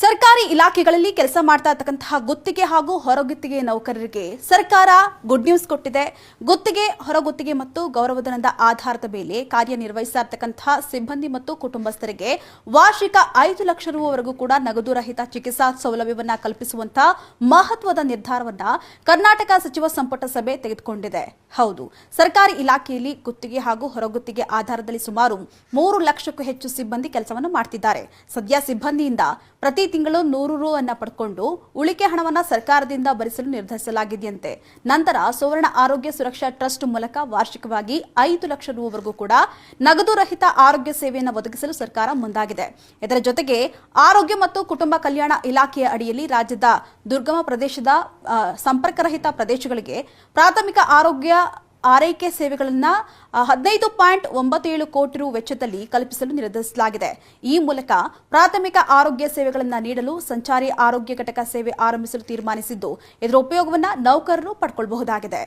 ಸರ್ಕಾರಿ ಇಲಾಖೆಗಳಲ್ಲಿ ಕೆಲಸ ಮಾಡ್ತಾ ಇರತಕ್ಕಂತಹ ಗುತ್ತಿಗೆ ಹಾಗೂ ಹೊರಗುತ್ತಿಗೆ ನೌಕರರಿಗೆ ಸರ್ಕಾರ ಗುಡ್ ನ್ಯೂಸ್ ಕೊಟ್ಟಿದೆ. ಗುತ್ತಿಗೆ, ಹೊರಗುತ್ತಿಗೆ ಮತ್ತು ಗೌರವಧನದ ಆಧಾರದ ಮೇಲೆ ಕಾರ್ಯನಿರ್ವಹಿಸ್ತಾ ಇರತಕ್ಕಂತಹ ಸಿಬ್ಬಂದಿ ಮತ್ತು ಕುಟುಂಬಸ್ಥರಿಗೆ ವಾರ್ಷಿಕ 5 ಲಕ್ಷ ರೂವರೆಗೂ ಕೂಡ ನಗದು ರಹಿತ ಚಿಕಿತ್ಸಾ ಸೌಲಭ್ಯವನ್ನ ಕಲ್ಪಿಸುವಂತಹ ಮಹತ್ವದ ನಿರ್ಧಾರವನ್ನ ಕರ್ನಾಟಕ ಸಚಿವ ಸಂಪುಟ ಸಭೆ ತೆಗೆದುಕೊಂಡಿದೆ. ಹೌದು, ಸರ್ಕಾರಿ ಇಲಾಖೆಯಲ್ಲಿ ಗುತ್ತಿಗೆ ಹಾಗೂ ಹೊರಗುತ್ತಿಗೆ ಆಧಾರದಲ್ಲಿ ಸುಮಾರು 3 ಲಕ್ಷಕ್ಕೂ ಹೆಚ್ಚು ಸಿಬ್ಬಂದಿ ಕೆಲಸವನ್ನು ಮಾಡ್ತಿದ್ದಾರೆ. ಸದ್ಯ ಸಿಬ್ಬಂದಿಯಿಂದ ಪ್ರತಿ ತಿಂಗಳು 100 ರು ಅನ್ನ ಪಡ್ಕೊಂಡು ಉಳಿಕೆ ಹಣವನ್ನ ಸರ್ಕಾರದಿಂದ ಭರಿಸಲು ನಿರ್ಧರಿಸಲಾಗಿದೆಯಂತೆ. ನಂತರ ಸುವರ್ಣ ಆರೋಗ್ಯ ಸುರಕ್ಷಾ ಟ್ರಸ್ಟ್ ಮೂಲಕ ವಾರ್ಷಿಕವಾಗಿ 5 ಲಕ್ಷ ರೂವರೆಗೂ ಕೂಡ ನಗದು ರಹಿತ ಆರೋಗ್ಯ ಸೇವೆಯನ್ನು ಒದಗಿಸಲು ಸರ್ಕಾರ ಮುಂದಾಗಿದೆ. ಇದರ ಜೊತೆಗೆ ಆರೋಗ್ಯ ಮತ್ತು ಕುಟುಂಬ ಕಲ್ಯಾಣ ಇಲಾಖೆಯ ಅಡಿಯಲ್ಲಿ ರಾಜ್ಯದ ದುರ್ಗಮ ಪ್ರದೇಶದ ಸಂಪರ್ಕರಹಿತ ಪ್ರದೇಶಗಳಿಗೆ ಪ್ರಾಥಮಿಕ ಆರೋಗ್ಯ ಆರೈಕೆ ಸೇವೆಗಳನ್ನ 15.97 ಕೋಟಿ ರು ವೆಚ್ಚದಲ್ಲಿ ಕಲ್ಪಿಸಲು ನಿರ್ಧರಿಸಲಾಗಿದೆ. ಈ ಮೂಲಕ ಪ್ರಾಥಮಿಕ ಆರೋಗ್ಯ ಸೇವೆಗಳನ್ನು ನೀಡಲು ಸಂಚಾರಿ ಆರೋಗ್ಯ ಘಟಕ ಸೇವೆ ಆರಂಭಿಸಲು ತೀರ್ಮಾನಿಸಿದ್ದು, ಇದರ ಉಪಯೋಗವನ್ನು ನೌಕರರು ಪಡೆದುಕೊಳ್ಳಬಹುದಾಗಿದೆ.